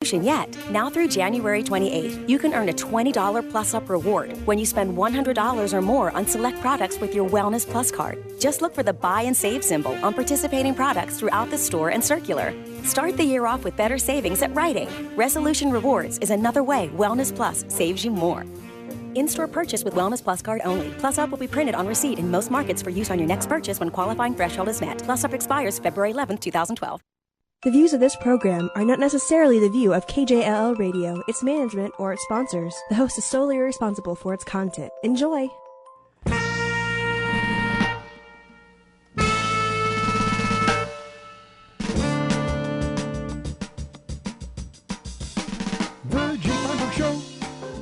Yet. Now through January 28th, you can earn a $20 Plus Up reward when you spend $100 or more on select products with your Wellness Plus card. Just look for the buy and save symbol on participating products throughout the store and circular. Start the year off with better savings at Rite Aid. Resolution Rewards is another way Wellness Plus saves you more. In-store purchase with Wellness Plus card only. Plus Up will be printed on receipt in most markets for use on your next purchase when qualifying threshold is met. Plus Up expires February 11, 2012. The views of this program are not necessarily the view of KJLL Radio, its management, or its sponsors. The host is solely responsible for its content. Enjoy! The Jake Feinberg Show,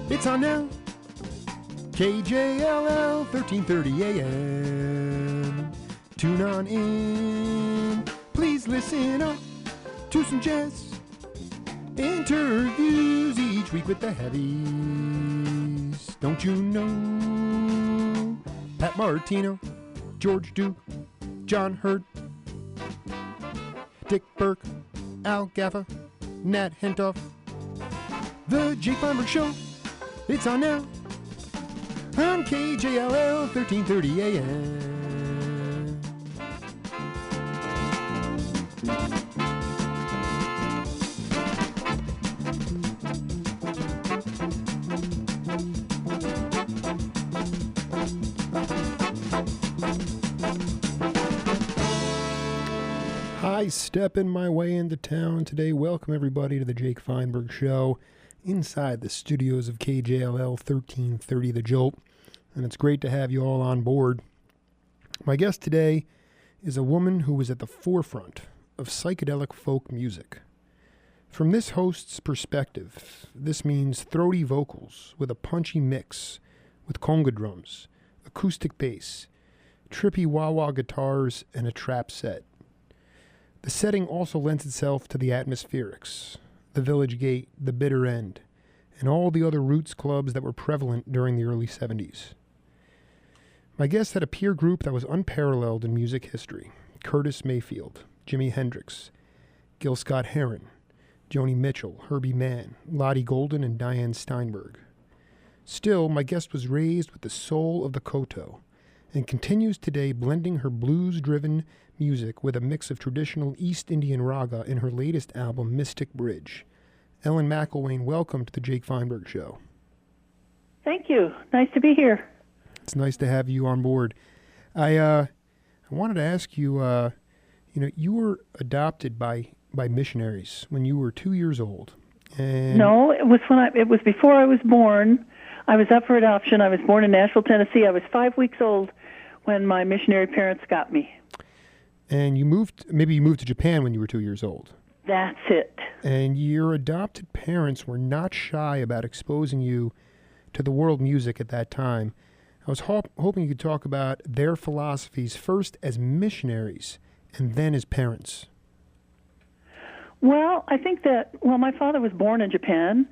it's on now. KJLL 1330 AM. Tune on in. Please listen up to some jazz interviews each week with the heavies. Don't you know? Pat Martino, George Duke, John Hurd, Dick Burke, Al Gaffa, Nat Hentoff. The Jake Feinberg Show, it's on now on KJLL 1330 AM. Stepping my way into town today. Welcome everybody to the Jake Feinberg Show inside the studios of KJLL 1330 The Jolt, and it's great to have you all on board. My guest today is a woman who was at the forefront of psychedelic folk music. From this host's perspective, this means throaty vocals with a punchy mix with conga drums, acoustic bass, trippy wah-wah guitars, and a trap set. The setting also lends itself to the atmospherics, the Village Gate, the Bitter End, and all the other roots clubs that were prevalent during the early 70s. My guest had a peer group that was unparalleled in music history. Curtis Mayfield, Jimi Hendrix, Gil Scott-Heron, Joni Mitchell, Herbie Mann, Lottie Golden, and Diane Steinberg. Still, my guest was raised with the soul of the koto and continues today blending her blues-driven music with a mix of traditional East Indian raga in her latest album, Mystic Bridge. Ellen McIlwaine, welcome to the Jake Feinberg Show. Thank you. Nice to be here. It's nice to have you on board. I wanted to ask you, you were adopted by missionaries when you were 2 years old. And no, it was before I was born. I was up for adoption. I was born in Nashville, Tennessee. I was 5 weeks old when my missionary parents got me. And you moved to Japan when you were 2 years old. That's it. And your adopted parents were not shy about exposing you to the world music at that time. I was hoping you could talk about their philosophies first as missionaries and then as parents. Well, I think that, my father was born in Japan,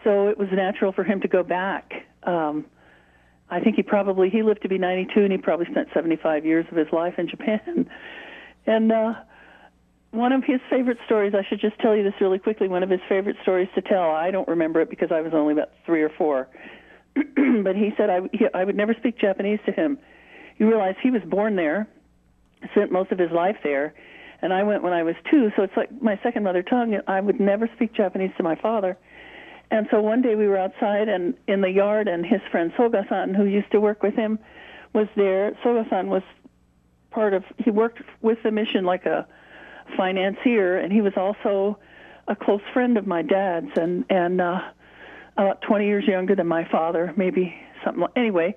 so it was natural for him to go back. I think he lived to be 92, and he probably spent 75 years of his life in Japan. And one of his favorite stories, I should just tell you this really quickly, one of his favorite stories to tell, I don't remember it because I was only about 3 or 4, but he said I would never speak Japanese to him. You realize he was born there, spent most of his life there, and I went when I was 2, so it's like my second mother tongue. I would never speak Japanese to my father. And so one day we were outside and in the yard, and his friend Soga-san, who used to work with him, was there. Soga-san was he worked with the mission like a financier, and he was also a close friend of my dad's, and about 20 years younger than my father, maybe something. Anyway,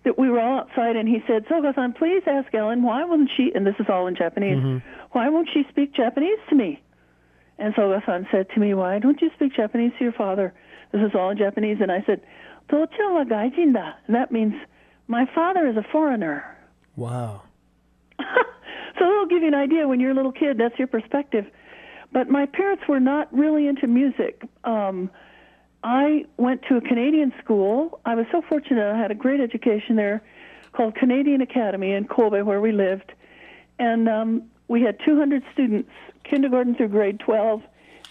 that we were all outside, and he said, Soga-san, please ask Ellen, why won't she, and this is all in Japanese, why won't she speak Japanese to me? And Soga-san said to me, why don't you speak Japanese to your father? This is all in Japanese. And I said, Touchan wa gaijin da. And that means, my father is a foreigner. Wow. So it'll give you an idea when you're a little kid, that's your perspective. But my parents were not really into music. I went to a Canadian school. I was so fortunate I had a great education there called Canadian Academy in Kobe, where we lived. And we had 200 students, kindergarten through grade 12,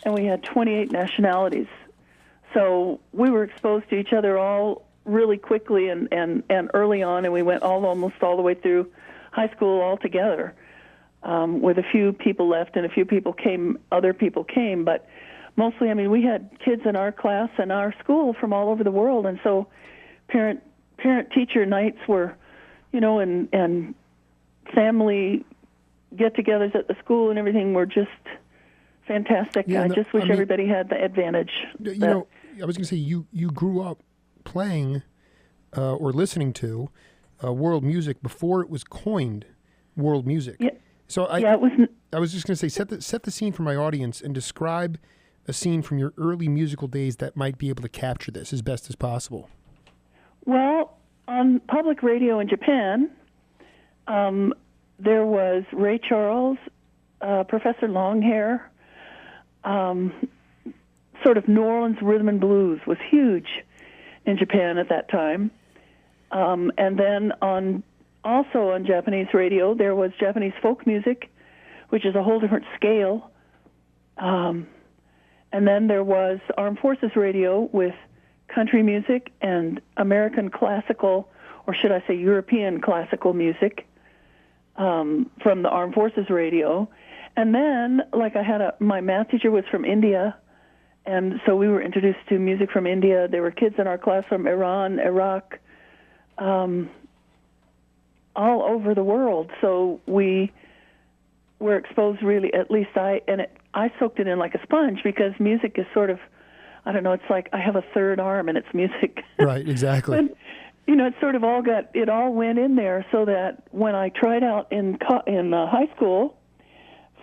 and we had 28 nationalities. So we were exposed to each other all really quickly and early on, and we went almost all the way through high school all together, with a few people left and a few people came, other people came, but mostly, I mean, we had kids in our class and our school from all over the world, and so parent-teacher nights were, and family get-togethers at the school and everything were just fantastic. Yeah, I just wish everybody had the advantage. I was going to say, you grew up playing or listening to world music before it was coined world music. Yeah. So it was. I was just going to say, set the scene for my audience and describe a scene from your early musical days that might be able to capture this as best as possible. Well, on public radio in Japan, there was Ray Charles, Professor Longhair. Sort of New Orleans rhythm and blues was huge in Japan at that time. And then also on Japanese radio, there was Japanese folk music, which is a whole different scale. And then there was Armed Forces radio with country music and American classical, or should I say European classical music, from the Armed Forces radio. And then, like my math teacher was from India, and so we were introduced to music from India. There were kids in our class from Iran, Iraq, all over the world. So we were exposed really, at least I soaked it in like a sponge, because music is sort of, I don't know, it's like I have a third arm and it's music. Right, exactly. But, it sort of it all went in there, so that when I tried out in high school,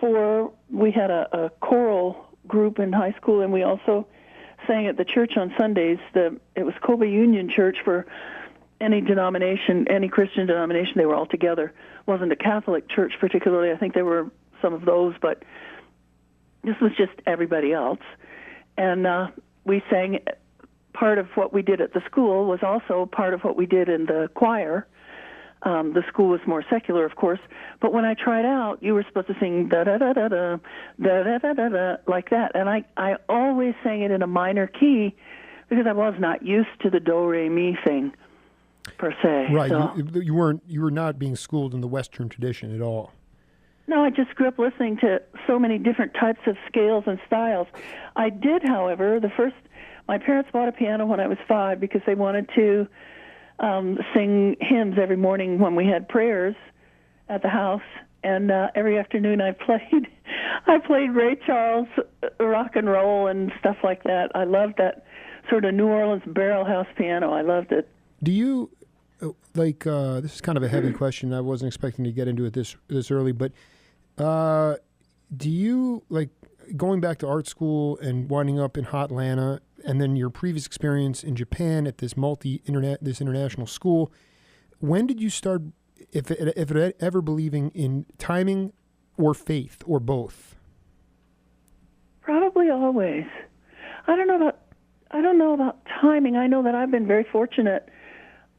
we had a choral group in high school, and we also sang at the church on Sundays. It was Kobe Union Church for any denomination, any Christian denomination. They were all together. It wasn't a Catholic church particularly. I think there were some of those, but this was just everybody else. And we sang. Part of what we did at the school was also part of what we did in the choir. The school was more secular, of course, but when I tried out, you were supposed to sing da-da-da-da-da, da-da-da-da-da, like that. And I always sang it in a minor key because I was not used to the do-re-mi thing, per se. Right. So, you were not being schooled in the Western tradition at all. No, I just grew up listening to so many different types of scales and styles. I did, however, my parents bought a piano when I was 5 because they wanted to sing hymns every morning when we had prayers at the house, and every afternoon I played Ray Charles rock and roll and stuff like that. I loved that sort of New Orleans barrelhouse piano. I loved it. Do you this is kind of a heavy question. I wasn't expecting to get into it this early, but do you going back to art school and winding up in Hotlanta, and then your previous experience in Japan at this international school, when did you start, if ever, believing in timing or faith or both? Probably always. I don't know about timing. I know that I've been very fortunate.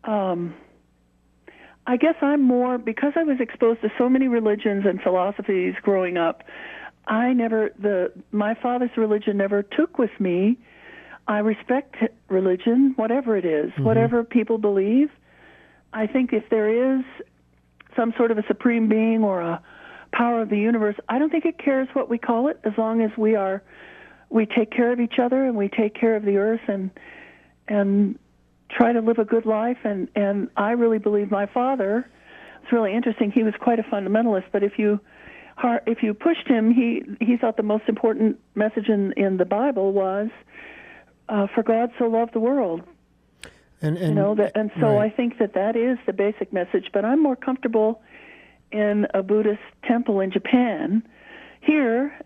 I guess I'm more, because I was exposed to so many religions and philosophies growing up. My father's religion never took with me. I respect religion, whatever it is, whatever people believe. I think if there is some sort of a supreme being or a power of the universe, I don't think it cares what we call it, as long as we take care of each other and we take care of the earth and try to live a good life. And I really believe my father, it's really interesting, he was quite a fundamentalist, but if you pushed him, he thought the most important message in the Bible was, for God so loved the world. So right. I think that is the basic message, but I'm more comfortable in a Buddhist temple in Japan. Here,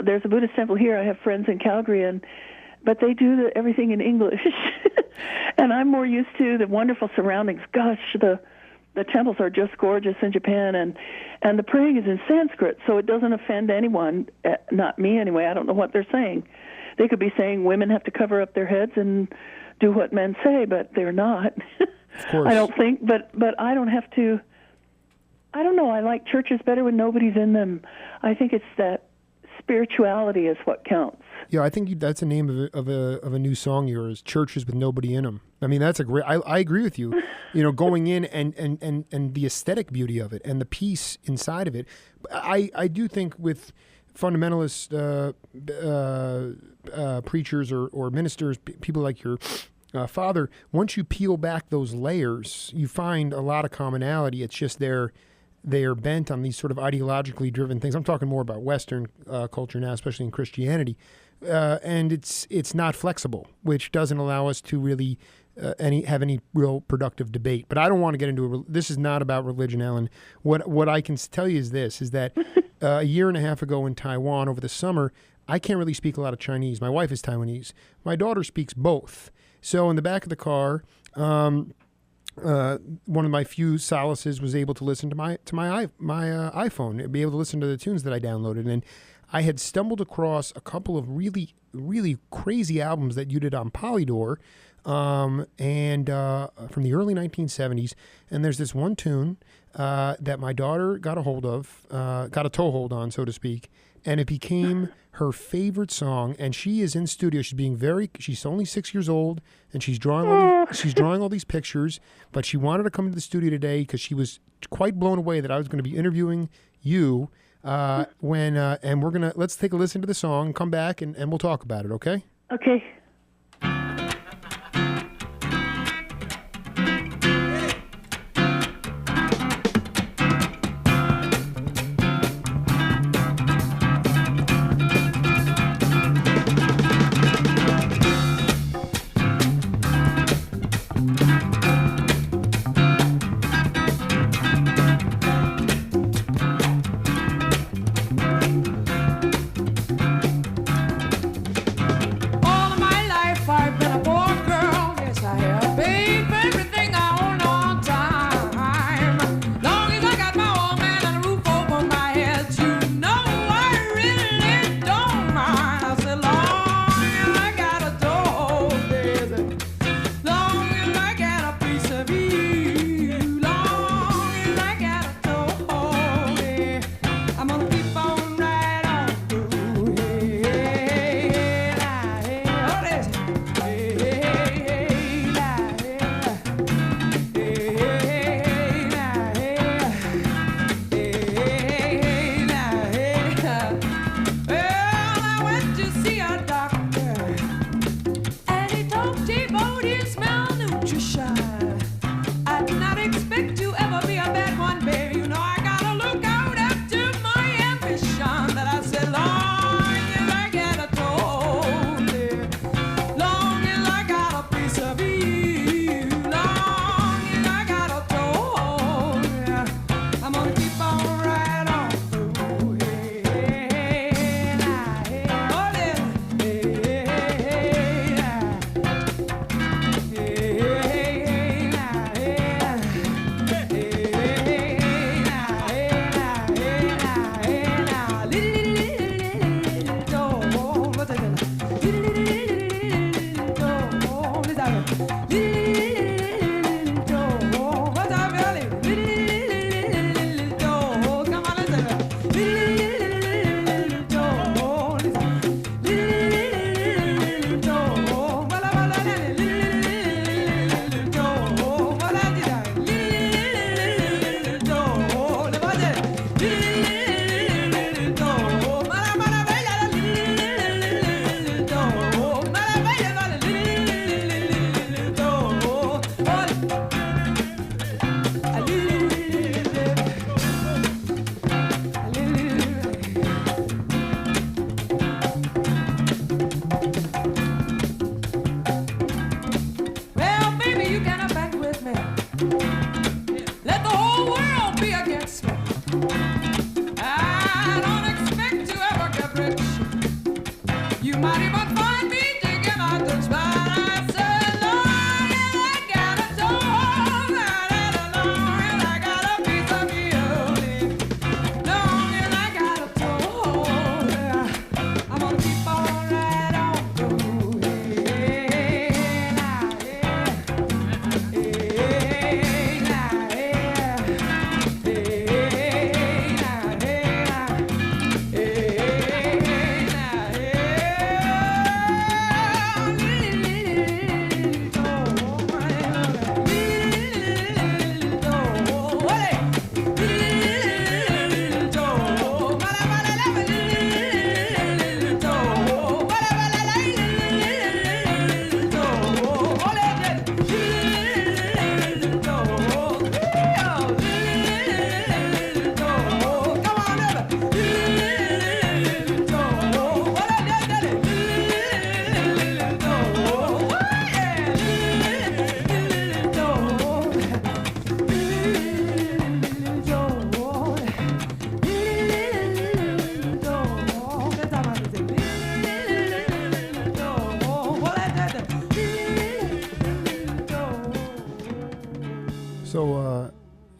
there's a Buddhist temple here. I have friends in Calgary, but they do everything in English. And I'm more used to the wonderful surroundings. Gosh, the temples are just gorgeous in Japan, and the praying is in Sanskrit, so it doesn't offend anyone, not me anyway. I don't know what they're saying. They could be saying women have to cover up their heads and do what men say, but they're not. Of course. I don't think, but I don't have to. I don't know. I like churches better when nobody's in them. I think it's that spirituality is what counts. Yeah, I think that's the name of a new song of yours, Churches with Nobody in Them. I mean, that's a great, I agree with you, going in and the aesthetic beauty of it and the peace inside of it. I do think with fundamentalist preachers or ministers, people like your father, once you peel back those layers, you find a lot of commonality. It's just they are bent on these sort of ideologically driven things. I'm talking more about Western culture now, especially in Christianity. And it's not flexible, which doesn't allow us to really have any real productive debate. But I don't want to get into this is not about religion, Ellen. What I can tell you is this, is that a year and a half ago in Taiwan over the summer, I can't really speak a lot of Chinese. My wife is Taiwanese. My daughter speaks both. So in the back of the car, one of my few solaces was able to listen to my iPhone, be able to listen to the tunes that I downloaded. And I had stumbled across a couple of really, really crazy albums that you did on Polydor, and from the early 1970s. And there's this one tune that my daughter got a toehold on, so to speak, and it became her favorite song. And she is in studio. She's only 6 years old, and she's drawing all these pictures. But she wanted to come into the studio today because she was quite blown away that I was going to be interviewing you. And let's take a listen to the song, come back, and we'll talk about it, okay? Okay. All of my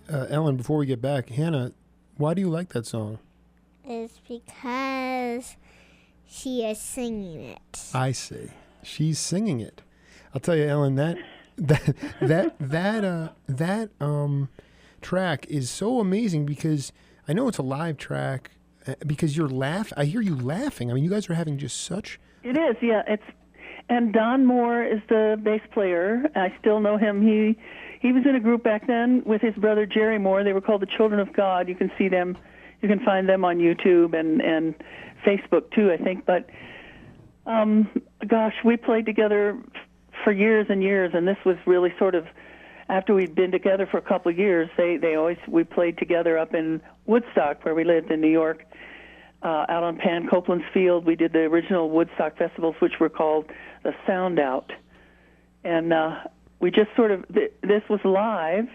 Ellen, before we get back, Hannah, why do you like that song? It's because she is singing it. I see. She's singing it. I'll tell you, Ellen, that track is so amazing because I know it's a live track because you're I hear you laughing. I mean, you guys are having just such. It is, yeah. And Don Moore is the bass player. I still know him. He was in a group back then with his brother Jerry Moore. They were called the Children of God. You can see them. You can find them on YouTube and Facebook too, I think. But gosh, we played together for years and years, and this was really sort of after we'd been together for a couple of years. We played together up in Woodstock, where we lived in New York, out on Pan Copeland's Field. We did the original Woodstock festivals, which were called the Sound Out, and we just sort of this was live,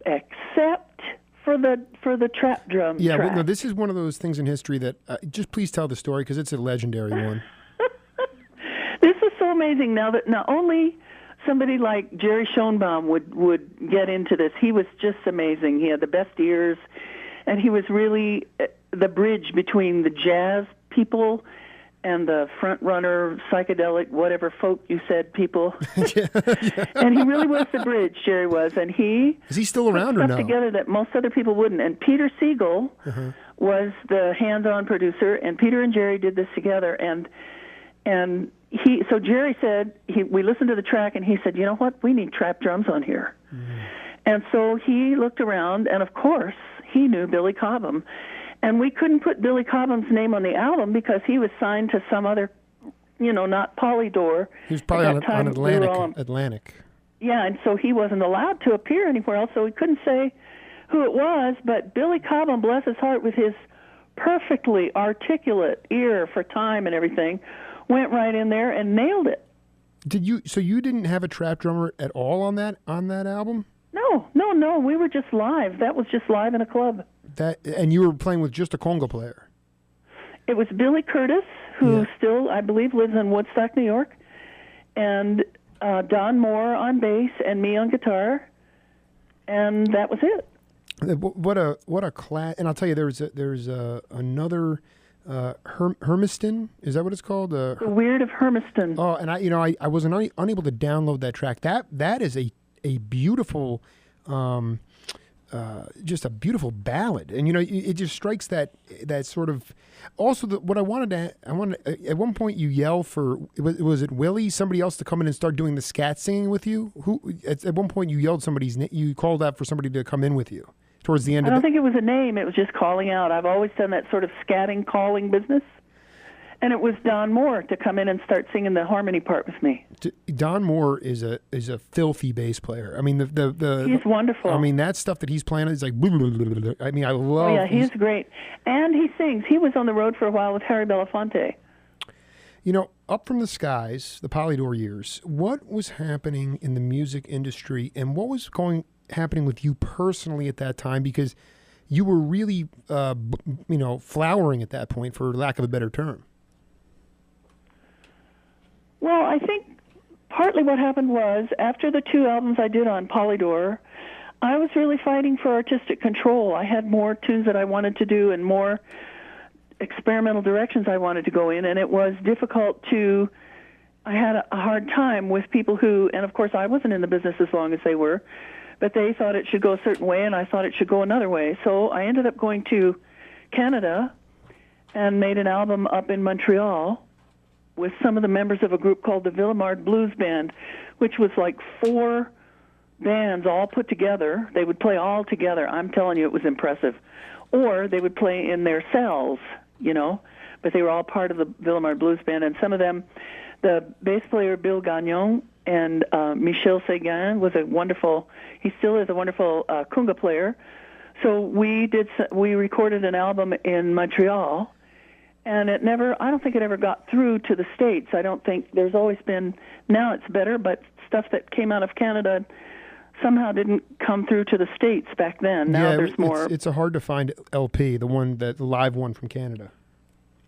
except for the trap drum. Yeah, track. well, no, this is one of those things in history that just please tell the story because it's a legendary one. This is so amazing. Now that not only somebody like Jerry Schoenbaum would get into this, he was just amazing. He had the best ears, and he was really the bridge between the jazz people and the front runner, psychedelic, whatever folk you said people. Yeah. And he really was the bridge, Jerry was. And is he still around put or stuff no? together that most other people wouldn't. And Peter Siegel was the hands-on producer, and Peter and Jerry did this together. So Jerry said, we listened to the track, and he said, you know what, we need trap drums on here. And so he looked around, and of course, he knew Billy Cobham. And we couldn't put Billy Cobham's name on the album because he was signed to some other, not Polydor. He was probably on Atlantic. Yeah, and so he wasn't allowed to appear anywhere else, so we couldn't say who it was. But Billy Cobham, bless his heart, with his perfectly articulate ear for time and everything, went right in there and nailed it. So you didn't have a trap drummer at all on that album? No. We were just live. That was just live in a club. And you were playing with just a conga player? It was Billy Curtis, who still, I believe, lives in Woodstock, New York, and Don Moore on bass and me on guitar, and that was it. What a class! And I'll tell you, there's another Hermiston. Is that what it's called? The Weird of Hermiston. Oh, and I was unable to download that track. That is a beautiful. Just a beautiful ballad, and it just strikes that sort of. Also, what I wanted at one point you yell for was it Willie, somebody else to come in and start doing the scat singing with you. Who at one point you yelled somebody's name, you called out for somebody to come in with you towards the end. I don't think it was a name; it was just calling out. I've always done that sort of scatting calling business. And it was Don Moore to come in and start singing the harmony part with me. Don Moore is a filthy bass player. I mean, he's wonderful. I mean, that stuff that he's playing is like. Blah, blah, blah, blah. I mean, I love. Oh yeah, he's great, and he sings. He was on the road for a while with Harry Belafonte. Up from the Skies, the Polydor years. What was happening in the music industry, and what was happening with you personally at that time? Because you were really, flowering at that point, for lack of a better term. Well, I think partly what happened was, after the 2 albums I did on Polydor, I was really fighting for artistic control. I had more tunes that I wanted to do and more experimental directions I wanted to go in, and it was difficult I had a hard time with people who, and of course I wasn't in the business as long as they were, but they thought it should go a certain way, and I thought it should go another way. So I ended up going to Canada and made an album up in Montreal with some of the members of a group called the Villemard Blues Band, which was like 4 bands all put together. They would play all together. I'm telling you, it was impressive. Or they would play in their cells, but they were all part of the Villemard Blues Band. And some of them, the bass player Bill Gagnon and Michel Séguin he still is a wonderful conga player. So we recorded an album in Montreal, and I don't think it ever got through to the States. I don't think there's always been, now it's better, but stuff that came out of Canada somehow didn't come through to the States back then. Now there's more. It's a hard to find LP, the live one from Canada.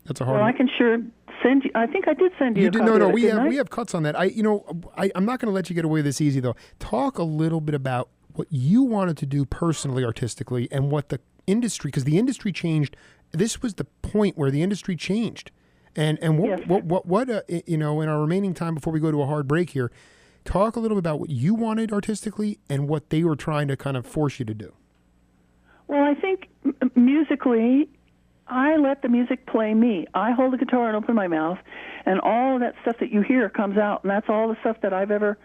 That's a hard one. Well, I can sure send you, I think I did send you a copy. No, we have cuts on that. I'm not going to let you get away this easy though. Talk a little bit about what you wanted to do personally, artistically, and what the industry, because the industry changed. This was the point where the industry changed. And what you know, in our remaining time before we go to a hard break here, talk a little bit about what you wanted artistically and what they were trying to kind of force you to do. Well, I think musically, I let the music play me. I hold the guitar and open my mouth, and all of that stuff that you hear comes out, and that's all the stuff that I've ever...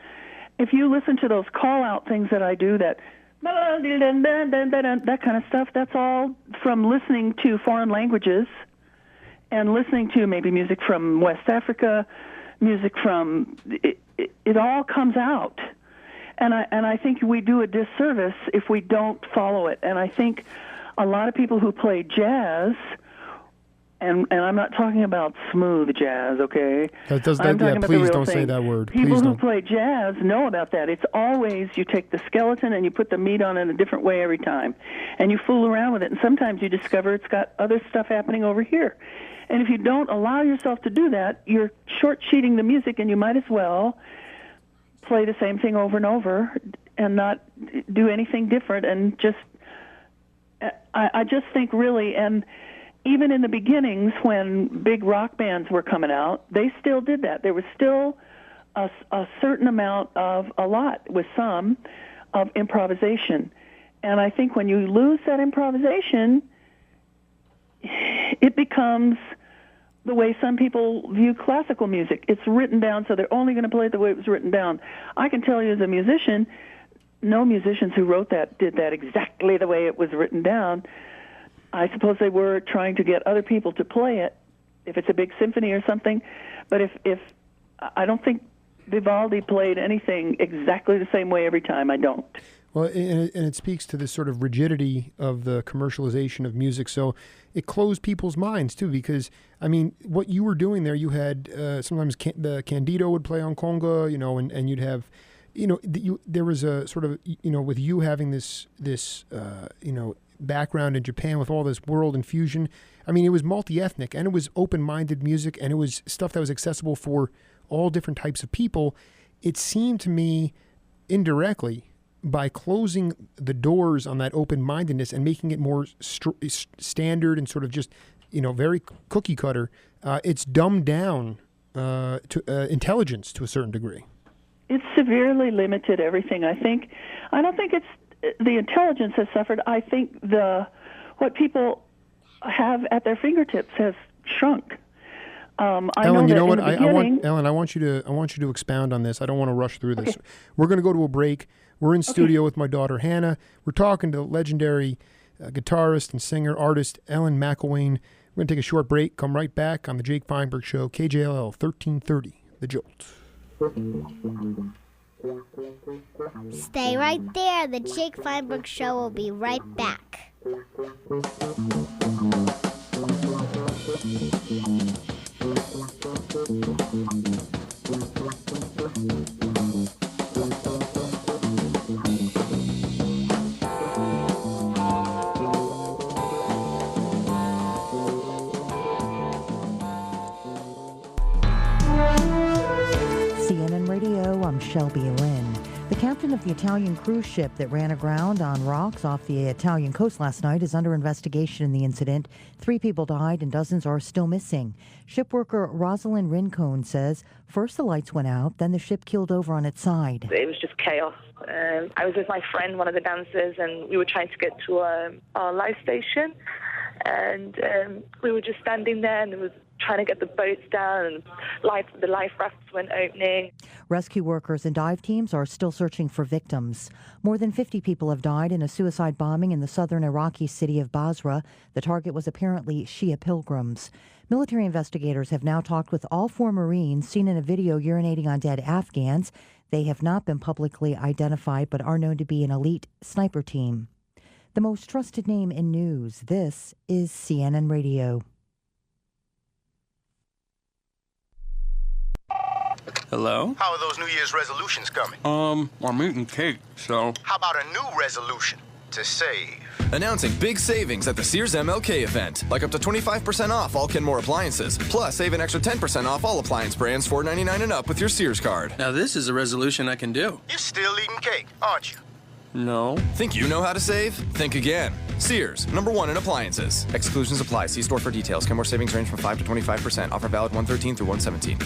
If you listen to those call-out things that I do, that kind of stuff, that's all from listening to foreign languages and listening to maybe music from West Africa, music from... It all comes out. And I think we do a disservice if we don't follow it. And I think a lot of people who play jazz, and I'm not talking about smooth jazz, okay? Please don't say that word. People who play jazz know about that. It's always you take the skeleton and you put the meat on it in a different way every time. And you fool around with it. And sometimes you discover it's got other stuff happening over here. And if you don't allow yourself to do that, you're short-sheeting the music, and you might as well play the same thing over and over and not do anything different. And just, I just think really, and even in the beginnings when big rock bands were coming out, they still did that. There was still a certain amount of, a lot with some, of improvisation. And I think when you lose that improvisation, it becomes the way some people view classical music. It's written down, so they're only going to play it the way it was written down. I can tell you as a musician, no musicians who wrote that did that exactly the way it was written down. I suppose they were trying to get other people to play it, if it's a big symphony or something. But if I don't think Vivaldi played anything exactly the same way every time. I don't. Well, and it speaks to this sort of rigidity of the commercialization of music. So it closed people's minds, too, because, I mean, what you were doing there, you had sometimes the Candido would play on conga, you know, and you'd have, you know, there was a sort of, you know, with you having this you know, background in Japan with all this world infusion. I mean, it was multi-ethnic, and it was open-minded music, and it was stuff that was accessible for all different types of people. It seemed to me, indirectly, by closing the doors on that open-mindedness and making it more standard and sort of just, you know, very cookie cutter, it's dumbed down to intelligence to a certain degree. It's severely limited everything. I don't think it's the intelligence has suffered. I think what people have at their fingertips has shrunk. Ellen, you know what? I want you to expound on this. I don't want to rush through this. Okay. We're going to go to a break. We're in studio with my daughter, Hannah. We're talking to legendary guitarist and singer, artist Ellen McIlwaine. We're going to take a short break, come right back on the Jake Feinberg Show, KJLL 1330, The Jolt. Stay right there. The Jake Feinberg Show will be right back. CNN Radio, I'm Shelby Lynn. The captain of the Italian cruise ship that ran aground on rocks off the Italian coast last night is under investigation in the incident. 3 people died and dozens are still missing. Ship worker Rosalind Rincon says first the lights went out, then the ship keeled over on its side. It was just chaos. I was with my friend, one of the dancers, and we were trying to get to our live station. And we were just standing there, and there was trying to get the boats down, and the life rafts weren't opening. Rescue workers and dive teams are still searching for victims. More than 50 people have died in a suicide bombing in the southern Iraqi city of Basra. The target was apparently Shia pilgrims. Military investigators have now talked with all 4 Marines seen in a video urinating on dead Afghans. They have not been publicly identified, but are known to be an elite sniper team. The most trusted name in news. This is CNN Radio. Hello? How are those New Year's resolutions coming? I'm eating cake, so... How about a new resolution? To save. Announcing big savings at the Sears MLK event. Like up to 25% off all Kenmore appliances. Plus, save an extra 10% off all appliance brands, $4.99 and up with your Sears card. Now this is a resolution I can do. You're still eating cake, aren't you? No. Think you know how to save? Think again. Sears, #1 in appliances. Exclusions apply. See store for details. Kenmore savings range from 5 to 25%. Offer valid 1/13 through 1/17.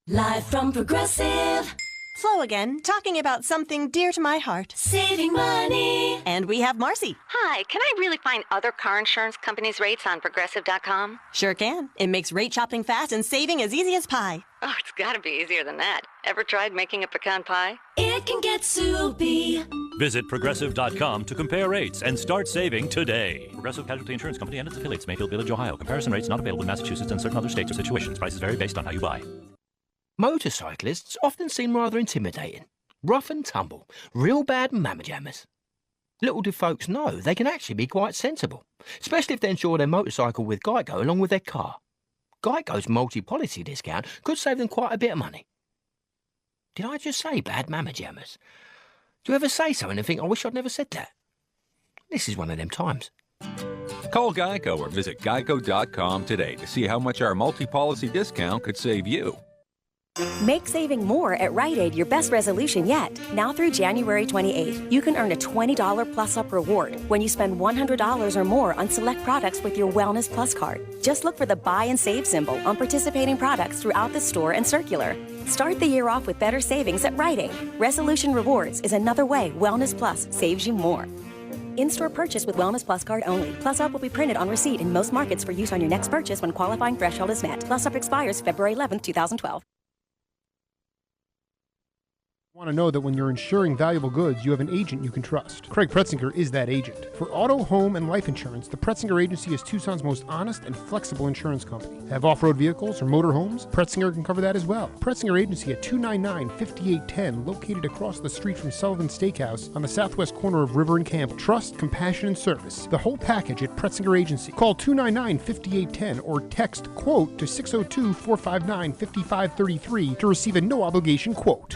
Live from Progressive. Flo again, talking about something dear to my heart. Saving money. And we have Marcy. Hi, can I really find other car insurance companies' rates on Progressive.com? Sure can. It makes rate shopping fast and saving as easy as pie. Oh, it's gotta be easier than that. Ever tried making a pecan pie? It can get soupy. Visit Progressive.com to compare rates and start saving today. Progressive Casualty Insurance Company and its affiliates, Mayfield Village, Ohio. Comparison rates not available in Massachusetts and certain other states or situations. Prices vary based on how you buy. Motorcyclists often seem rather intimidating. Rough and tumble, real bad mamma jammers. Little do folks know they can actually be quite sensible, especially if they insure their motorcycle with Geico along with their car. Geico's multi-policy discount could save them quite a bit of money. Did I just say bad mamma jammers? Do you ever say something and think, I wish I'd never said that? This is one of them times. Call Geico or visit geico.com today to see how much our multi-policy discount could save you. Make saving more at Rite Aid your best resolution yet. Now through January 28th, you can earn a $20 plus-up reward when you spend $100 or more on select products with your Wellness Plus card. Just look for the Buy and Save symbol on participating products throughout the store and circular. Start the year off with better savings at Rite Aid. Resolution Rewards is another way Wellness Plus saves you more. In-store purchase with Wellness Plus card only. Plus Up will be printed on receipt in most markets for use on your next purchase when qualifying threshold is met. Plus Up expires February 11, 2012. Want to know that when you're insuring valuable goods, you have an agent you can trust. Craig Pretzinger is that agent. For auto, home, and life insurance, the Pretzinger Agency is Tucson's most honest and flexible insurance company. Have off-road vehicles or motorhomes? Pretzinger can cover that as well. Pretzinger Agency at 299-5810, located across the street from Sullivan Steakhouse on the southwest corner of River and Camp. Trust, compassion, and service. The whole package at Pretzinger Agency. Call 299-5810 or text QUOTE to 602-459-5533 to receive a no-obligation quote.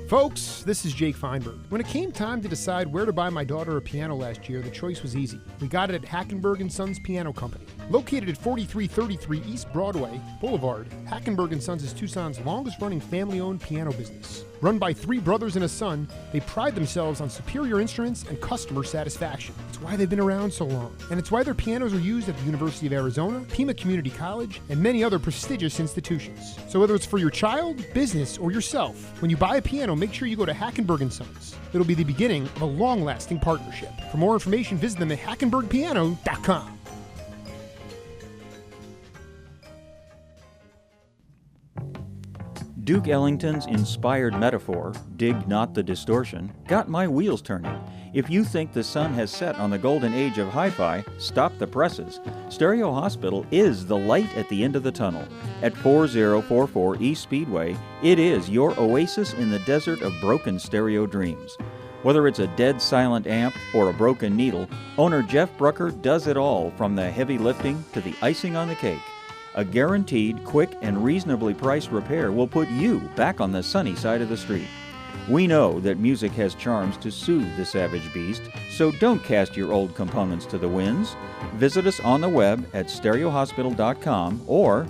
Folks, this is Jake Feinberg. When it came time to decide where to buy my daughter a piano last year, the choice was easy. We got it at Hackenberg & Sons Piano Company. Located at 4333 East Broadway Boulevard, Hackenberg & Sons is Tucson's longest-running family-owned piano business. Run by 3 brothers and a son, they pride themselves on superior instruments and customer satisfaction. It's why they've been around so long. And it's why their pianos are used at the University of Arizona, Pima Community College, and many other prestigious institutions. So whether it's for your child, business, or yourself, when you buy a piano, make sure you go to Hackenberg & Sons. It'll be the beginning of a long-lasting partnership. For more information, visit them at hackenbergpiano.com. Duke Ellington's inspired metaphor, dig not the distortion, got my wheels turning. If you think the sun has set on the golden age of hi-fi, stop the presses. Stereo Hospital is the light at the end of the tunnel. At 4044 East Speedway, it is your oasis in the desert of broken stereo dreams. Whether it's a dead silent amp or a broken needle, owner Jeff Brucker does it all, from the heavy lifting to the icing on the cake. A guaranteed, quick, and reasonably priced repair will put you back on the sunny side of the street. We know that music has charms to soothe the savage beast, so don't cast your old components to the winds. Visit us on the web at stereohospital.com or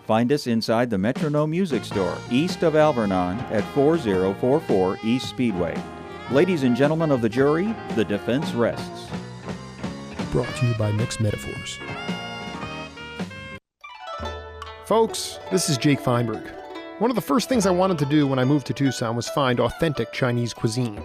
find us inside the Metronome Music Store, east of Alvernon at 4044 East Speedway. Ladies and gentlemen of the jury, the defense rests. Brought to you by Mixed Metaphors. Folks, this is Jake Feinberg. One of the first things I wanted to do when I moved to Tucson was find authentic Chinese cuisine.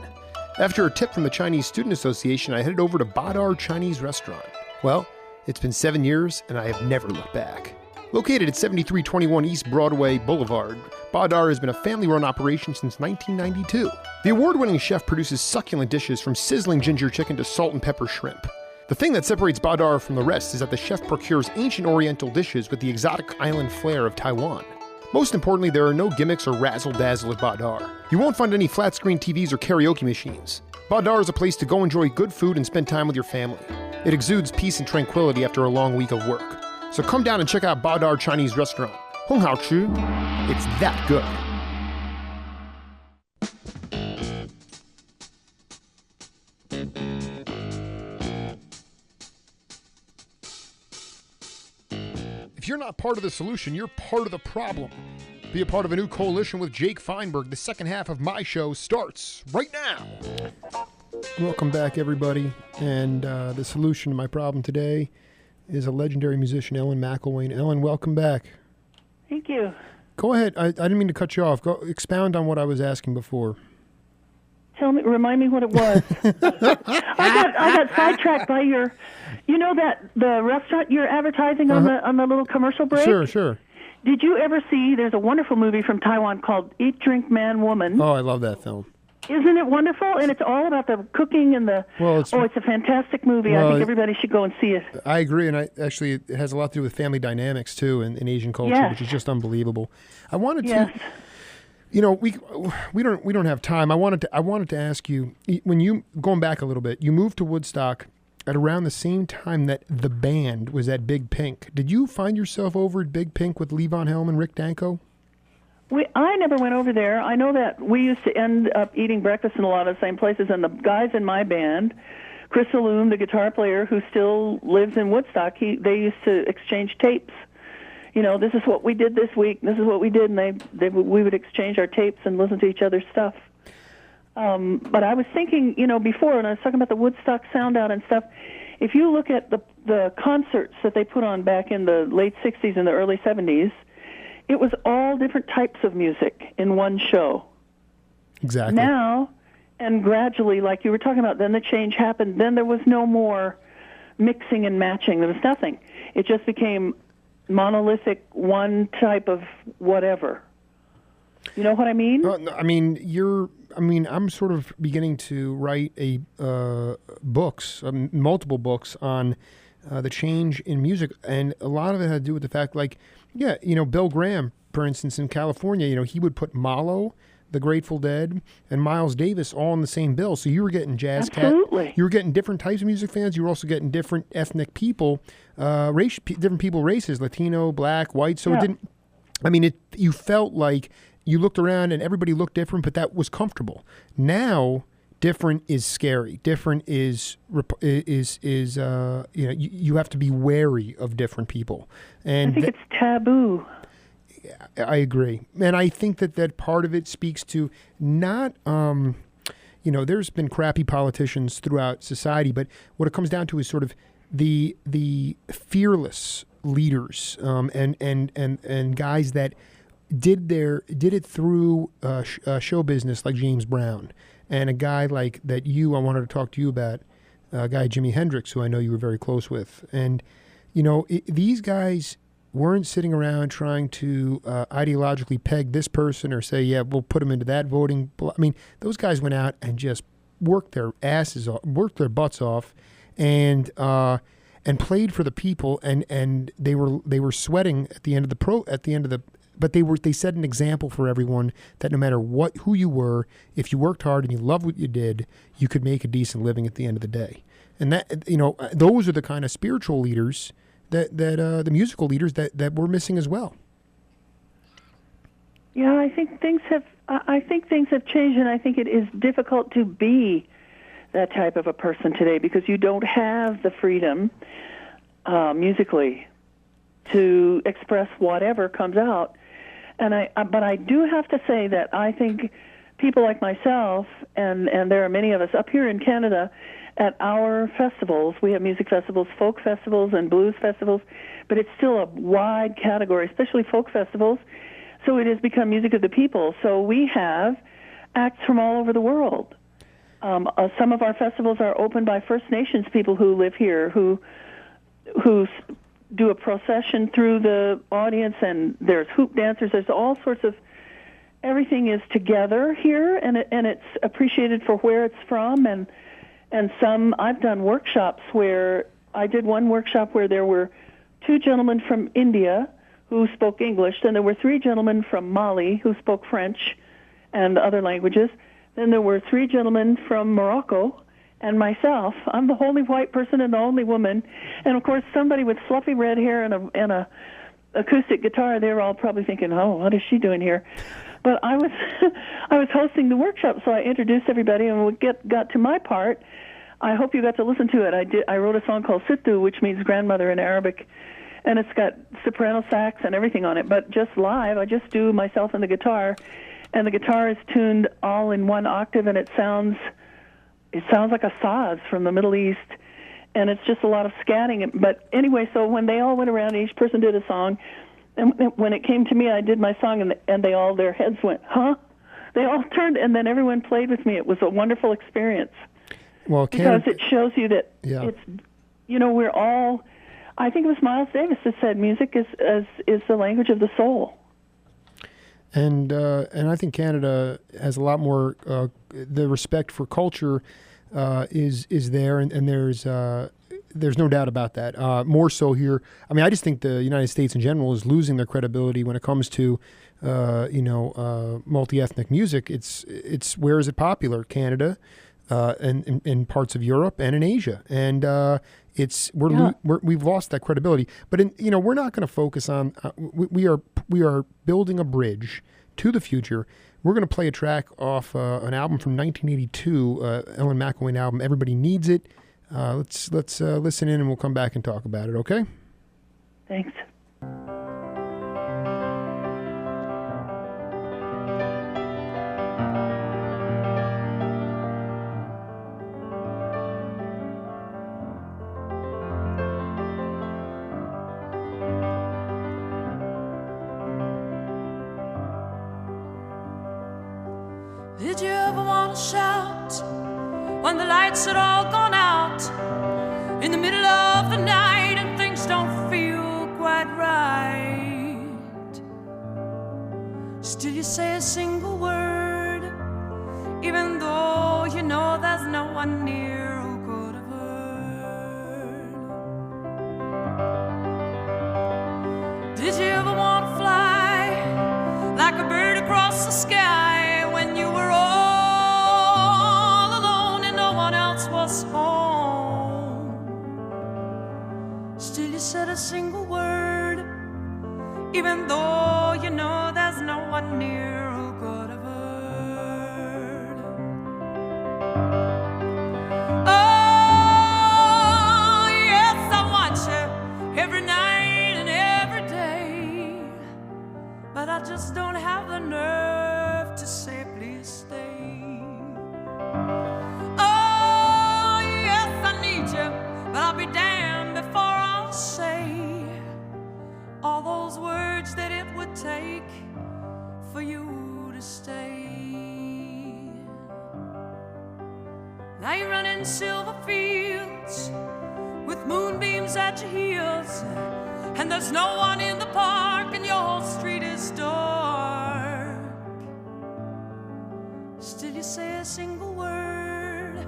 After a tip from the Chinese Student Association, I headed over to Badar Chinese Restaurant. Well, it's been 7 years, and I have never looked back. Located at 7321 East Broadway Boulevard, Badar has been a family-run operation since 1992. The award-winning chef produces succulent dishes from sizzling ginger chicken to salt and pepper shrimp. The thing that separates Badar from the rest is that the chef procures ancient oriental dishes with the exotic island flair of Taiwan. Most importantly, there are no gimmicks or razzle-dazzle at Badar. You won't find any flat-screen TVs or karaoke machines. Badar is a place to go enjoy good food and spend time with your family. It exudes peace and tranquility after a long week of work. So come down and check out Badar Chinese Restaurant. Hong Hao Chu. It's that good. If you're not part of the solution, you're part of the problem. Be a part of a new coalition with Jake Feinberg. The second half of my show starts right now. Welcome back, everybody. And the solution to my problem today is a legendary musician, Ellen McIlwaine. Ellen, welcome back. Thank you. Go ahead. I didn't mean to cut you off. Go expound on what I was asking before. Remind me what it was. I got sidetracked by the restaurant you're advertising on the little commercial break? Sure. Did you ever see, there's a wonderful movie from Taiwan called Eat, Drink, Man, Woman. Oh, I love that film. Isn't it wonderful? And it's all about the cooking and the... Well, it's a fantastic movie. I think everybody should go and see it. I agree, and it has a lot to do with family dynamics, too, in Asian culture, yes. which is just unbelievable. I wanted yes. to... we don't have time. I wanted to ask you, when you, going back a little bit, you moved to Woodstock at around the same time that the band was at Big Pink. Did you find yourself over at Big Pink with Lee Von Helm and Rick Danko? I never went over there. I know that we used to end up eating breakfast in a lot of the same places, and the guys in my band, Chris Saloom, the guitar player who still lives in Woodstock, they used to exchange tapes. This is what we did this week, this is what we did, and we would exchange our tapes and listen to each other's stuff. But I was thinking, before, and I was talking about the Woodstock Sound Out and stuff, if you look at the concerts that they put on back in the late 60s and the early 70s, it was all different types of music in one show. Exactly. Now, and gradually, like you were talking about, then the change happened. Then there was no more mixing and matching. There was nothing. It just became monolithic, one type of whatever. You know what I mean? I'm sort of beginning to write multiple books on the change in music, and a lot of it had to do with the fact, Bill Graham, for instance, in California, he would put Malo, the Grateful Dead, and Miles Davis all in the same bill. So you were getting jazz Absolutely. You were getting different types of music fans. You were also getting different ethnic people, different people, races, Latino, black, white. So you felt like you looked around and everybody looked different, but that was comfortable. Now, different is scary. Different is you have to be wary of different people. And I think it's taboo. I agree. And I think that part of it speaks to not, there's been crappy politicians throughout society, but what it comes down to is sort of the fearless leaders and guys that did it through show business, like James Brown, and a guy like that I wanted to talk to you about, a guy Jimi Hendrix, who I know you were very close with. And, these guys weren't sitting around trying to ideologically peg this person or say, yeah, we'll put them into that voting. Those guys went out and just worked their butts off, and played for the people, and they were sweating at the end of but they set an example for everyone that no matter who you were, if you worked hard and you loved what you did, you could make a decent living at the end of the day. And that, those are the kind of spiritual leaders that the musical leaders that we're missing as well. Yeah, I think things have changed, and I think it is difficult to be that type of a person today because you don't have the freedom musically to express whatever comes out. But I do have to say that I think people like myself, and there are many of us up here in Canada, at our festivals, we have music festivals, folk festivals, and blues festivals, but it's still a wide category, especially folk festivals. So it has become music of the people. So we have acts from all over the world. Some of our festivals are opened by First Nations people who live here, who do a procession through the audience, and there's hoop dancers. There's all sorts of, everything is together here, and it's appreciated for where it's from. And some, I've done workshops where, I did one workshop where there were 2 gentlemen from India who spoke English, then there were 3 gentlemen from Mali who spoke French and other languages, then there were 3 gentlemen from Morocco, and myself. I'm the only white person and the only woman. And, of course, somebody with fluffy red hair and a acoustic guitar, they were all probably thinking, oh, what is she doing here? But I was I was hosting the workshop, so I introduced everybody, and we got to my part. I hope you got to listen to it. I wrote a song called Sittu, which means grandmother in Arabic, and it's got soprano sax and everything on it. But just live, I just do myself and the guitar, and the guitar is tuned all in one octave, and it sounds like a saz from the Middle East, and it's just a lot of scatting. But anyway, so when they all went around, each person did a song, and when it came to me, I did my song, and they all, their heads went, huh? They all turned, and then everyone played with me. It was a wonderful experience. Well, because it shows you that it's, we're all, I think it was Miles Davis that said music is the language of the soul. And I think Canada has a lot more, the respect for culture is there, and there's no doubt about that. More so here. I mean, I just think the United States in general is losing their credibility when it comes to, multi-ethnic music. It's where is it popular? Canada, and in parts of Europe and in Asia, and we've lost that credibility. But we're not going to focus on. We are building a bridge to the future. We're going to play a track off an album from 1982, Ellen McIlwaine album. Everybody Needs It. Let's listen in, and we'll come back and talk about it. Okay? Thanks. Did you ever want to shout when the lights had all gone out in the middle of the night and things don't feel quite right? Still you say a single word, even though you know there's no one near who could have heard. Did you ever want to fly like a bird across the sky when you were all alone and no one else was home? Still you said a single word, even though you know there's no one near who could have heard. Oh, yes, I want you every night and every day, but I just don't have the nerve to say please stay. Oh, yes, I need you, but I'll be damned before I'll say all those words that it would take for you to stay. Now you run in silver fields with moonbeams at your heels, and there's no one in the park and your whole street is dark. Still you say a single word,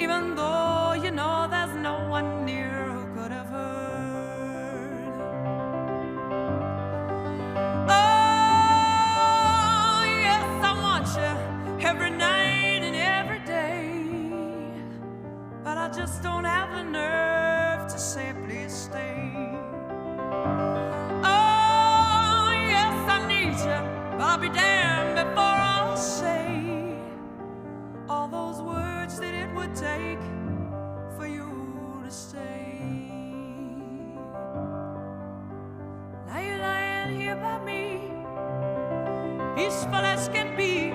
even though you know there's no one near who could have heard. Oh, yes, I want you every night and every day, but I just don't have the nerve to say please stay. Oh, yes, I need you, but I'll be damned before I'll say all those words that it would take for you to stay. Now you're lying here by me, peaceful as can be.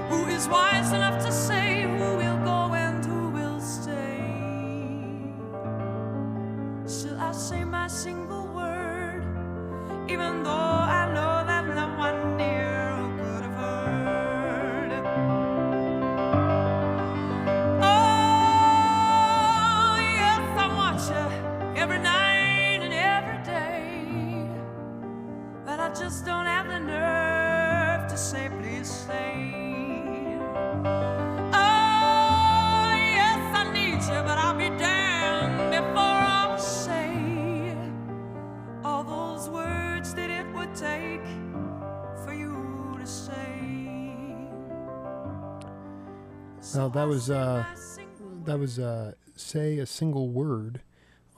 Who is wise enough to say who will go and who will stay? Still I say my single word, even though I know that no one near who could have heard. Oh, yes, I want you every night and every day, but I just don't have the nerve to say please stay. Oh, yes, I need you, but I'll be damned before I'll say all those words that it would take for you to say. Well, that was Say a Single Word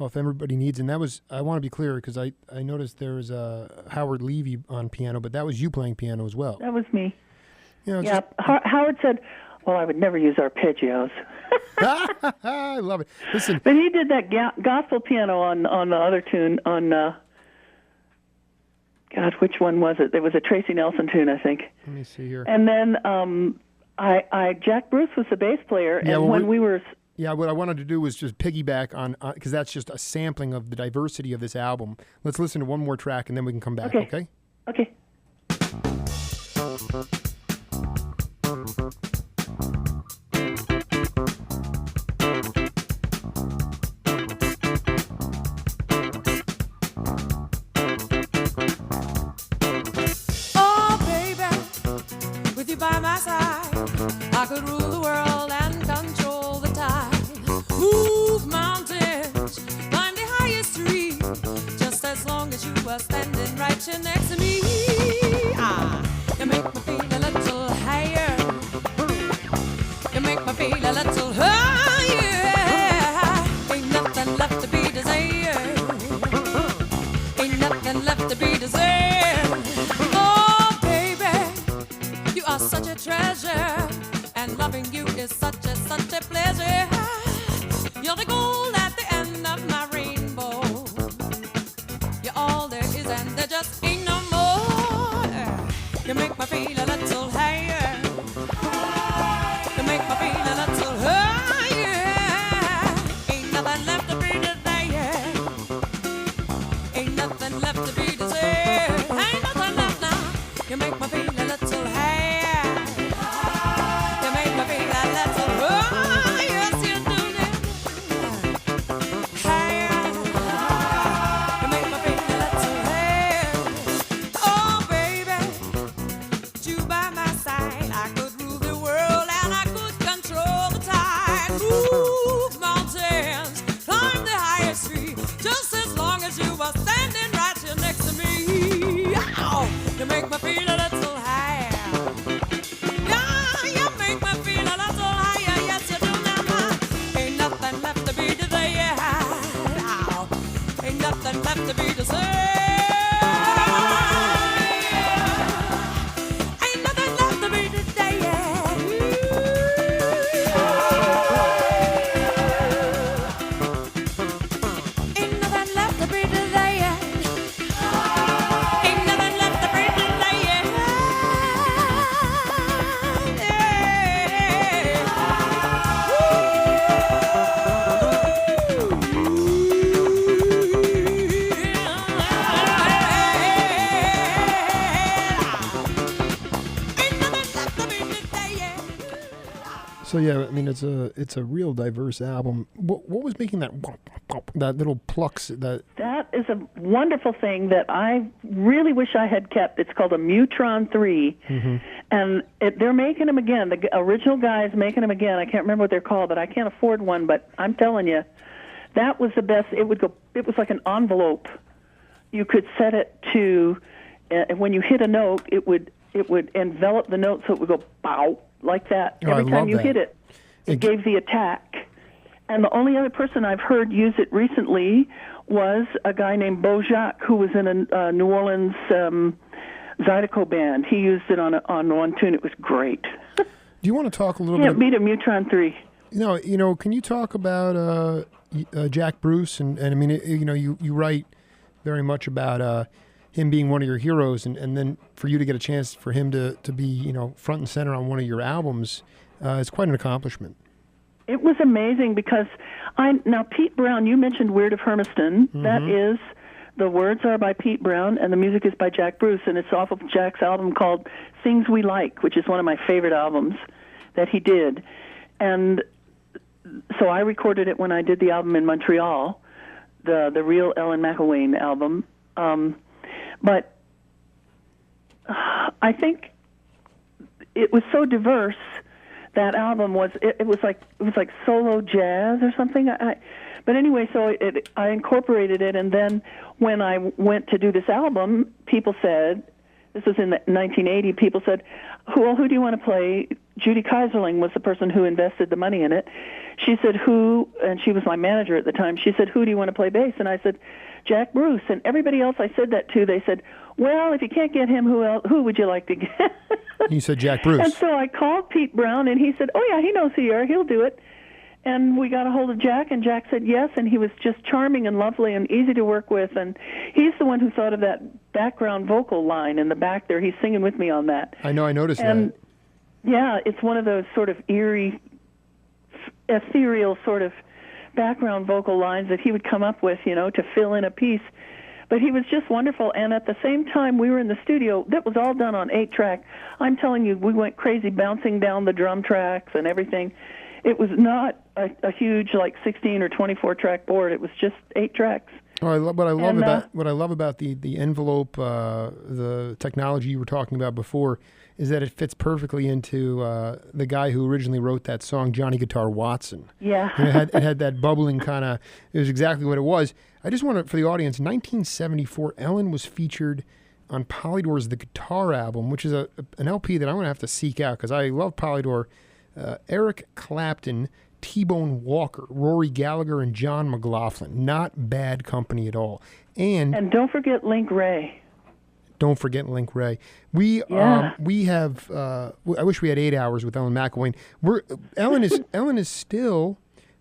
off Everybody Needs, and that was, I want to be clear because I noticed there was Howard Levy on piano, but that was you playing piano as well. That was me. You know, yeah, Howard said, Well, I would never use arpeggios. I love it. Listen, but he did that gospel piano on the other tune on. God, which one was it? There was a Tracy Nelson tune, I think. Let me see here. And then Jack Bruce was the bass player, Yeah, and well, when we were. Yeah, what I wanted to do was just piggyback on because that's just a sampling of the diversity of this album. Let's listen to one more track, and then we can come back. Okay. Okay. By my side, I could rule the world and control the tide. Move mountains, climb the highest tree, just as long as you were standing right here next to me. You make me feel a little higher. You make me feel a little higher. Ain't nothing left to be desired. Ain't nothing left to be desired. Such a treasure, and loving you is such a pleasure. You're the gold at the end of my rainbow. You're all there is, and there just ain't no more. You make me feel a little higher. You make me feel a little higher. Ain't nothing left to be desired. Ain't nothing left to be desired. Ain't nothing left now. You make me feel a little higher. You make me feel a little higher. Yeah, you make me feel a little higher. Yes, you do now. Ain't nothing left to be desired. Ain't nothing left to be desired. Ain't nothing left to be desired. Ain't nothing left to be desired. So yeah, I mean it's a real diverse album. What was making that little plucks that? That is a wonderful thing that I really wish I had kept. It's called a Mutron 3, and they're making them again. The original guys making them again. I can't remember what they're called, but I can't afford one. But I'm telling you, that was the best. It would go. It was like an envelope. You could set it to, when you hit a note, it would envelop the note so it would go bow. Like that. Every time you hit it, it gave the attack. And the only other person I've heard use it recently was a guy named Beau Jacques, who was in a New Orleans Zydeco band. He used it on one tune. It was great. Do you want to talk a little bit? Can't beat a Mutron 3. You know, can you talk about Jack Bruce? And I mean, you write very much about him being one of your heroes, and then for you to get a chance for him to be, front and center on one of your albums, is quite an accomplishment. It was amazing because now Pete Brown, you mentioned Weird of Hermiston. Mm-hmm. That is, the words are by Pete Brown and the music is by Jack Bruce, and it's off of Jack's album called Things We Like, which is one of my favorite albums that he did. And so I recorded it when I did the album in Montreal, the real Ellen McIlwaine album. But I think it was so diverse. That album was it was like solo jazz or something. But anyway, so I incorporated it, and then when I went to do this album, people said, this was in 1980. People said, "Who do you want to play?" Judy Kaiserling was the person who invested the money in it. She said, "Who?" And she was my manager at the time. She said, "Who do you want to play bass?" And I said, Jack Bruce. And everybody else I said that to, they said, well, if you can't get him, who would you like to get? You said Jack Bruce. And so I called Pete Brown, and he said, oh, yeah, he knows who you are. He'll do it. And we got a hold of Jack, and Jack said yes, and he was just charming and lovely and easy to work with. And he's the one who thought of that background vocal line in the back there. He's singing with me on that. I know, I noticed and, that. Yeah, it's one of those sort of eerie, ethereal sort of background vocal lines that he would come up with, to fill in a piece. But he was just wonderful, and at the same time we were in the studio, that was all done on 8-track. I'm telling you, we went crazy bouncing down the drum tracks and everything. It was not a huge, 16 or 24-track board. It was just 8 tracks. Oh, what I love about the envelope, the technology you were talking about before, is that it fits perfectly into the guy who originally wrote that song, Johnny Guitar Watson. Yeah. It had that bubbling kind of. It was exactly what it was. I just want to, for the audience, 1974, Ellen was featured on Polydor's The Guitar Album, which is an LP that I'm going to have to seek out because I love Polydor. Eric Clapton, T-Bone Walker, Rory Gallagher, and John McLaughlin. Not bad company at all. And don't forget Link Ray. Don't forget Link Ray. We have. I wish we had 8 hours with Ellen McIlwaine. Ellen is still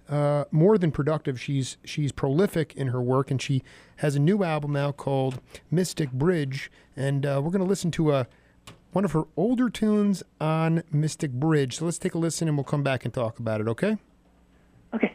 more than productive. She's prolific in her work, and she has a new album now called Mystic Bridge. And we're going to listen to one of her older tunes on Mystic Bridge. So let's take a listen, and we'll come back and talk about it. Okay? Okay.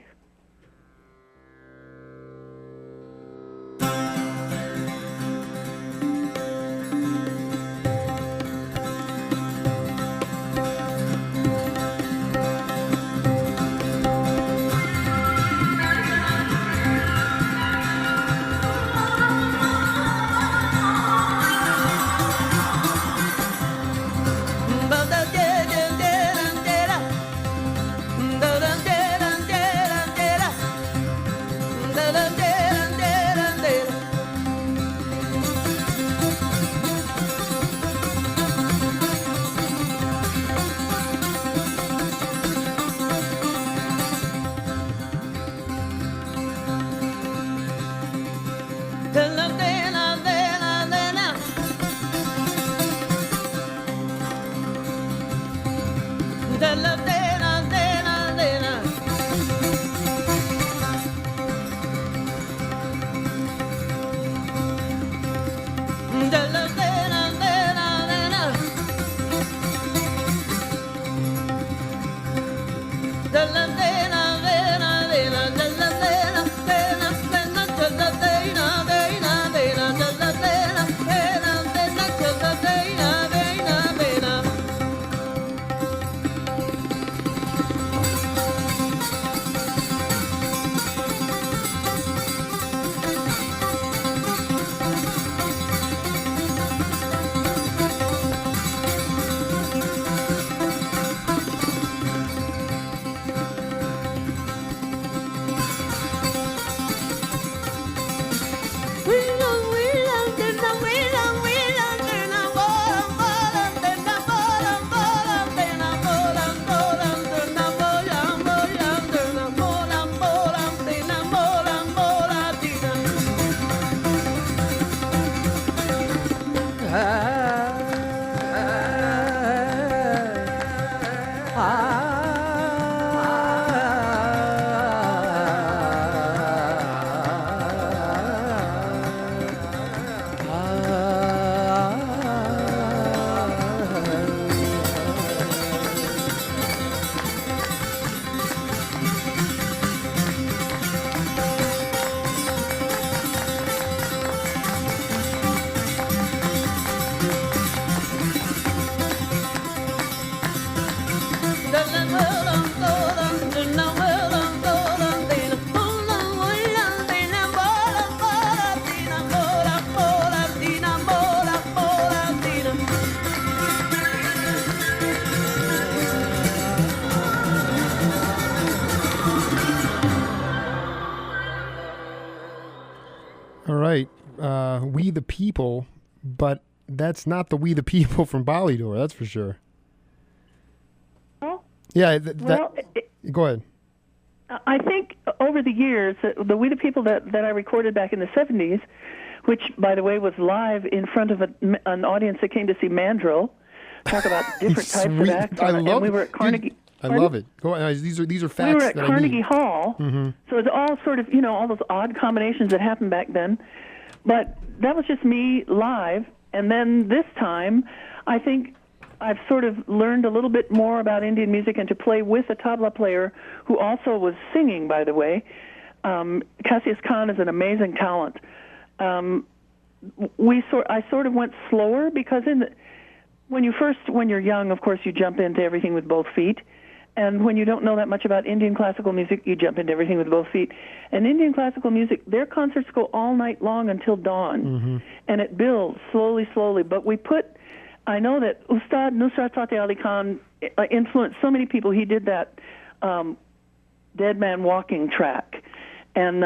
We the People, but that's not the We the People from Polydor, that's for sure. Well, Yeah, go ahead. I think over the years, the We the People that I recorded back in the 70s, which, by the way, was live in front of an audience that came to see Mandrill, talk about different types of acts. I love and we were at Carnegie. I love it. Go on. These are facts. We were at that Carnegie I need. Hall, so it's all sort of, all those odd combinations that happened back then. But that was just me live. And then this time, I think I've sort of learned a little bit more about Indian music and to play with a tabla player who also was singing, by the way. Cassius Khan is an amazing talent. I sort of went slower because when you're young, of course, you jump into everything with both feet. And when you don't know that much about Indian classical music, you jump into everything with both feet. And Indian classical music, their concerts go all night long until dawn. And it builds slowly, slowly. But I know that Ustad Nusrat Fateh Ali Khan influenced so many people. He did that Dead Man Walking track and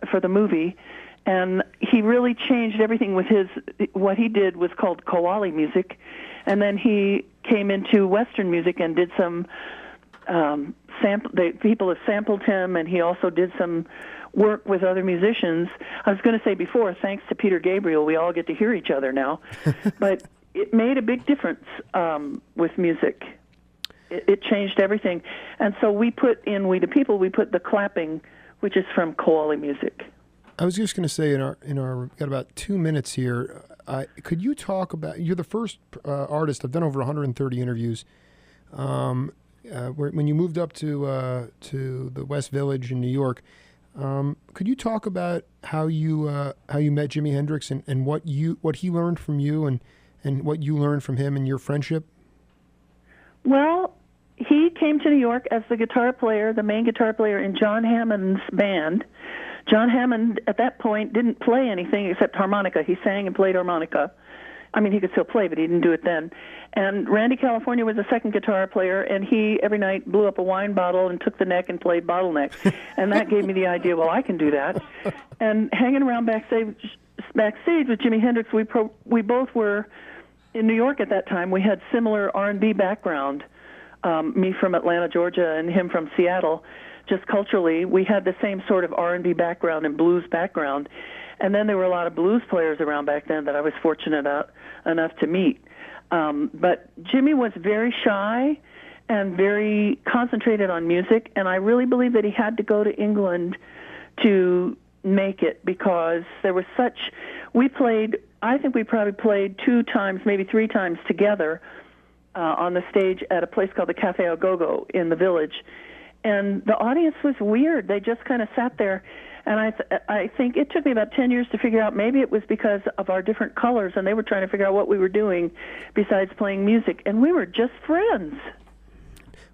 for the movie. And he really changed everything with what he did was called Qawwali music. And then he came into Western music and did some people have sampled him, and he also did some work with other musicians. I was going to say before, thanks to Peter Gabriel, we all get to hear each other now. But it made a big difference with music. It changed everything. And so we put in We the People, we put the clapping, which is from Qawwali music. I was just going to say, we've got about 2 minutes here. Could you talk about? You're the first artist. I've done over 130 interviews. When you moved up to the West Village in New York, could you talk about how you met Jimi Hendrix and what he learned from you and what you learned from him and your friendship? Well, he came to New York as the main guitar player in John Hammond's band. John Hammond, at that point, didn't play anything except harmonica. He sang and played harmonica. I mean, he could still play, but he didn't do it then. And Randy California was the second guitar player, and he, every night, blew up a wine bottle and took the neck and played bottleneck. And that gave me the idea, well, I can do that. And hanging around backstage with Jimi Hendrix, we both were in New York at that time. We had similar R&B background, me from Atlanta, Georgia, and him from Seattle. Just culturally, we had the same sort of R&B background and blues background. And then there were a lot of blues players around back then that I was fortunate enough to meet. But Jimmy was very shy and very concentrated on music, and I really believe that he had to go to England to make it because there was I think we probably played 2 times, maybe 3 times together on the stage at a place called the Café Au Go-Go in the Village. And the audience was weird. They just kind of sat there. And I think it took me about 10 years to figure out maybe it was because of our different colors, and they were trying to figure out what we were doing besides playing music. And we were just friends,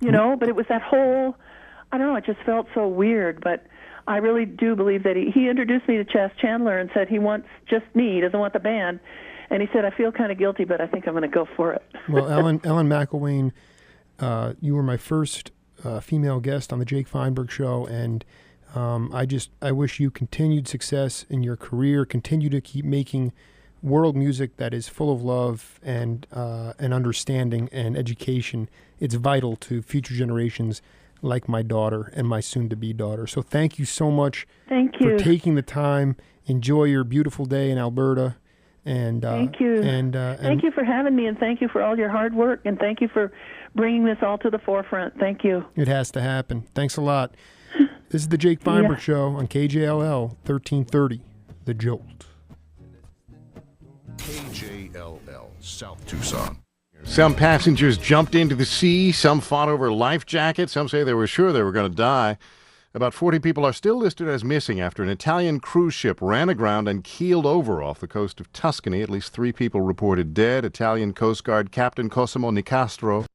but it was that whole, I don't know, it just felt so weird. But I really do believe that he introduced me to Chas Chandler and said he wants just me, he doesn't want the band. And he said, I feel kind of guilty, but I think I'm going to go for it. Well, Ellen McIlwaine, you were my first female guest on the Jake Feinberg Show, and I wish you continued success in your career. Continue to keep making world music that is full of love and understanding and education. It's vital to future generations like my daughter and my soon-to-be daughter. So thank you so much for taking the time. Enjoy your beautiful day in Alberta. And thank you. Thank you for having me, and thank you for all your hard work, and thank you for bringing this all to the forefront. Thank you. It has to happen. Thanks a lot. This is the Jake Feinberg Show on KJLL 1330, The Jolt. KJLL, South Tucson. Some passengers jumped into the sea. Some fought over life jackets. Some say they were sure they were going to die. About 40 people are still listed as missing after an Italian cruise ship ran aground and keeled over off the coast of Tuscany. At least 3 people reported dead. Italian Coast Guard Captain Cosimo Nicastro